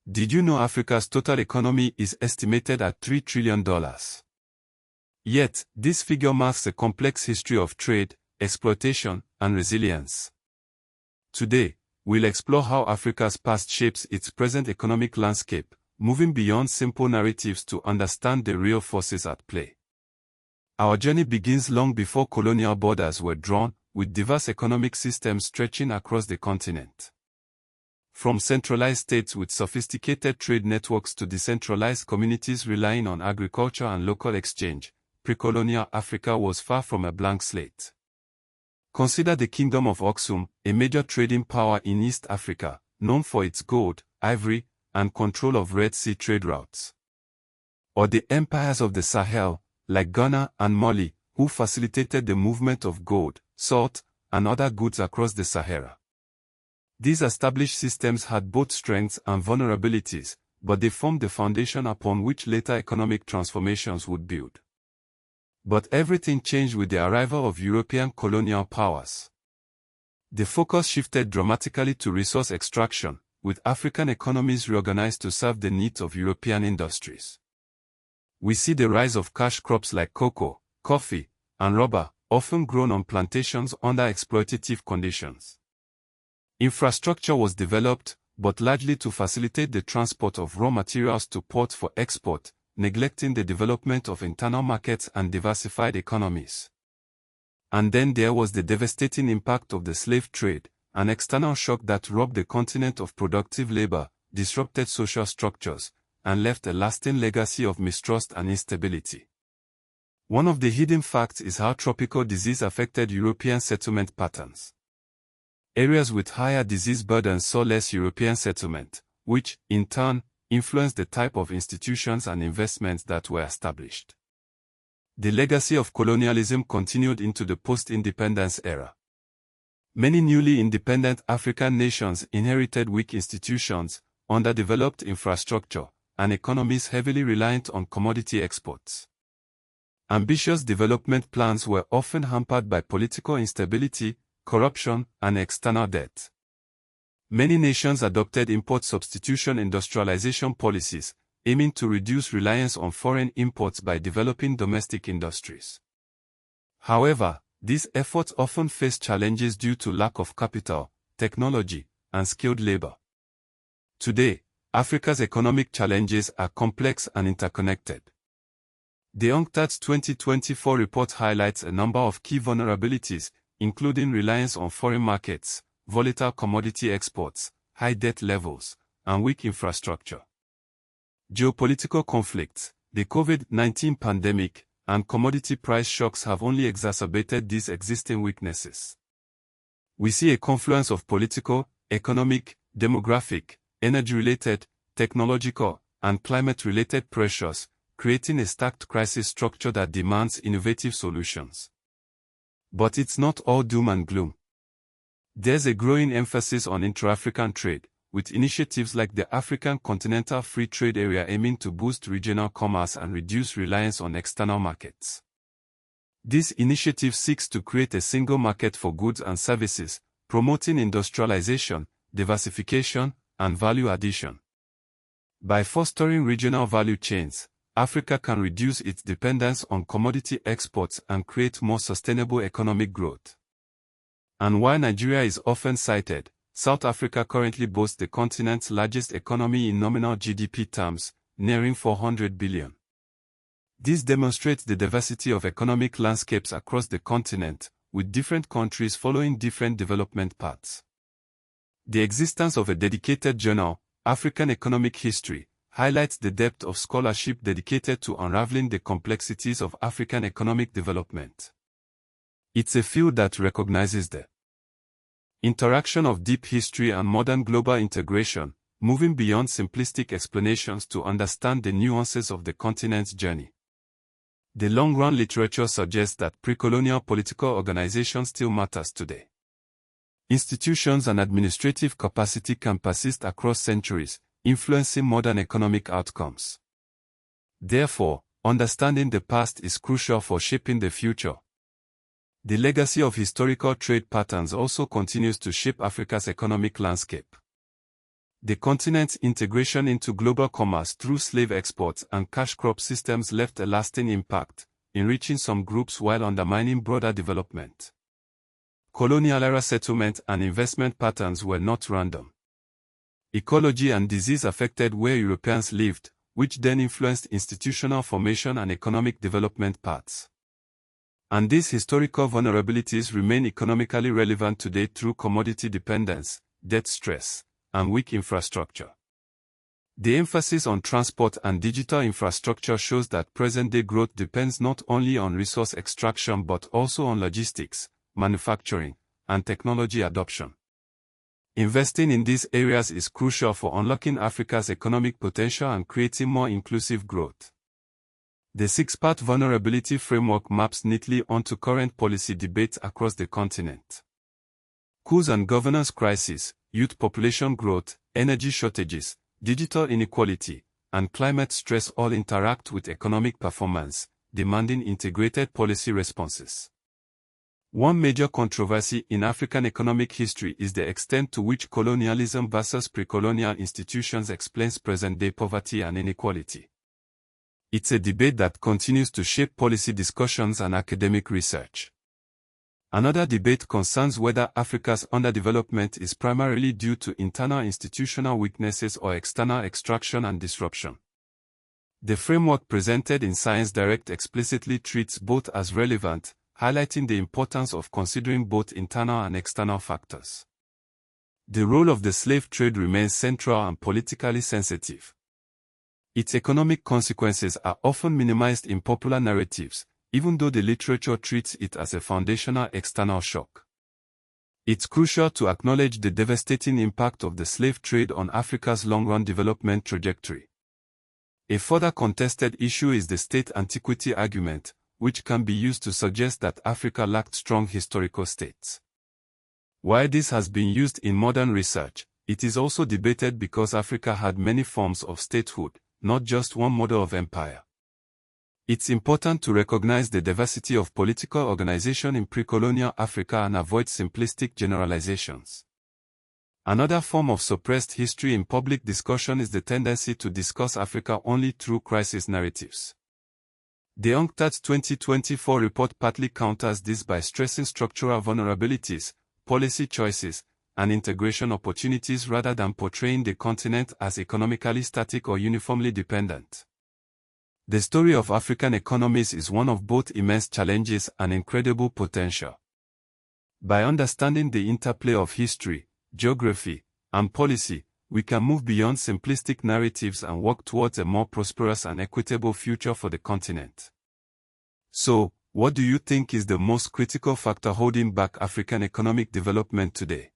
Did you know Africa's total economy is estimated at $3 trillion? Yet, this figure masks a complex history of trade, exploitation, and resilience. Today, we'll explore how Africa's past shapes its present economic landscape, moving beyond simple narratives to understand the real forces at play. Our journey begins long before colonial borders were drawn, with diverse economic systems stretching across the continent. From centralized states with sophisticated trade networks to decentralized communities relying on agriculture and local exchange, pre-colonial Africa was far from a blank slate. Consider the Kingdom of Aksum, a major trading power in East Africa, known for its gold, ivory, and control of Red Sea trade routes. Or the empires of the Sahel, like Ghana and Mali, who facilitated the movement of gold, salt, and other goods across the Sahara. These established systems had both strengths and vulnerabilities, but they formed the foundation upon which later economic transformations would build. But everything changed with the arrival of European colonial powers. The focus shifted dramatically to resource extraction, with African economies reorganized to serve the needs of European industries. We see the rise of cash crops like cocoa, coffee, and rubber, often grown on plantations under exploitative conditions. Infrastructure was developed, but largely to facilitate the transport of raw materials to ports for export, neglecting the development of internal markets and diversified economies. And then there was the devastating impact of the slave trade, an external shock that robbed the continent of productive labor, disrupted social structures, and left a lasting legacy of mistrust and instability. One of the hidden facts is how tropical disease affected European settlement patterns. Areas with higher disease burdens saw less European settlement, which, in turn, influenced the type of institutions and investments that were established. The legacy of colonialism continued into the post-independence era. Many newly independent African nations inherited weak institutions, underdeveloped infrastructure, and economies heavily reliant on commodity exports. Ambitious development plans were often hampered by political instability, corruption, and external debt. Many nations adopted import substitution industrialization policies, aiming to reduce reliance on foreign imports by developing domestic industries. However, these efforts often faced challenges due to lack of capital, technology, and skilled labor. Today, Africa's economic challenges are complex and interconnected. The UNCTAD's 2024 report highlights a number of key vulnerabilities, including reliance on foreign markets, volatile commodity exports, high debt levels, and weak infrastructure. Geopolitical conflicts, the COVID-19 pandemic, and commodity price shocks have only exacerbated these existing weaknesses. We see a confluence of political, economic, demographic, energy-related, technological, and climate-related pressures, creating a stacked crisis structure that demands innovative solutions. But it's not all doom and gloom. There's a growing emphasis on intra-African trade, with initiatives like the African Continental Free Trade Area aiming to boost regional commerce and reduce reliance on external markets. This initiative seeks to create a single market for goods and services, promoting industrialization, diversification, and value addition. By fostering regional value chains, Africa can reduce its dependence on commodity exports and create more sustainable economic growth. And while Nigeria is often cited, South Africa currently boasts the continent's largest economy in nominal GDP terms, nearing 400 billion. This demonstrates the diversity of economic landscapes across the continent, with different countries following different development paths. The existence of a dedicated journal, African Economic History, highlights the depth of scholarship dedicated to unraveling the complexities of African economic development. It's a field that recognizes the interaction of deep history and modern global integration, moving beyond simplistic explanations to understand the nuances of the continent's journey. The long-run literature suggests that pre-colonial political organization still matters today. Institutions and administrative capacity can persist across centuries, influencing modern economic outcomes. Therefore, understanding the past is crucial for shaping the future. The legacy of historical trade patterns also continues to shape Africa's economic landscape. The continent's integration into global commerce through slave exports and cash crop systems left a lasting impact, enriching some groups while undermining broader development. Colonial-era settlement and investment patterns were not random. Ecology and disease affected where Europeans lived, which then influenced institutional formation and economic development paths. And these historical vulnerabilities remain economically relevant today through commodity dependence, debt stress, and weak infrastructure. The emphasis on transport and digital infrastructure shows that present-day growth depends not only on resource extraction but also on logistics, manufacturing, and technology adoption. Investing in these areas is crucial for unlocking Africa's economic potential and creating more inclusive growth. The six-part vulnerability framework maps neatly onto current policy debates across the continent. Coups and governance crises, youth population growth, energy shortages, digital inequality, and climate stress all interact with economic performance, demanding integrated policy responses. One major controversy in African economic history is the extent to which colonialism versus pre-colonial institutions explains present-day poverty and inequality. It's a debate that continues to shape policy discussions and academic research. Another debate concerns whether Africa's underdevelopment is primarily due to internal institutional weaknesses or external extraction and disruption. The framework presented in Science Direct explicitly treats both as relevant, highlighting the importance of considering both internal and external factors. The role of the slave trade remains central and politically sensitive. Its economic consequences are often minimized in popular narratives, even though the literature treats it as a foundational external shock. It's crucial to acknowledge the devastating impact of the slave trade on Africa's long-run development trajectory. A further contested issue is the state antiquity argument, which can be used to suggest that Africa lacked strong historical states. While this has been used in modern research, it is also debated because Africa had many forms of statehood, not just one model of empire. It's important to recognize the diversity of political organization in pre-colonial Africa and avoid simplistic generalizations. Another form of suppressed history in public discussion is the tendency to discuss Africa only through crisis narratives. The UNCTAD 2024 report partly counters this by stressing structural vulnerabilities, policy choices, and integration opportunities rather than portraying the continent as economically static or uniformly dependent. The story of African economies is one of both immense challenges and incredible potential. By understanding the interplay of history, geography, and policy, we can move beyond simplistic narratives and work towards a more prosperous and equitable future for the continent. So, what do you think is the most critical factor holding back African economic development today?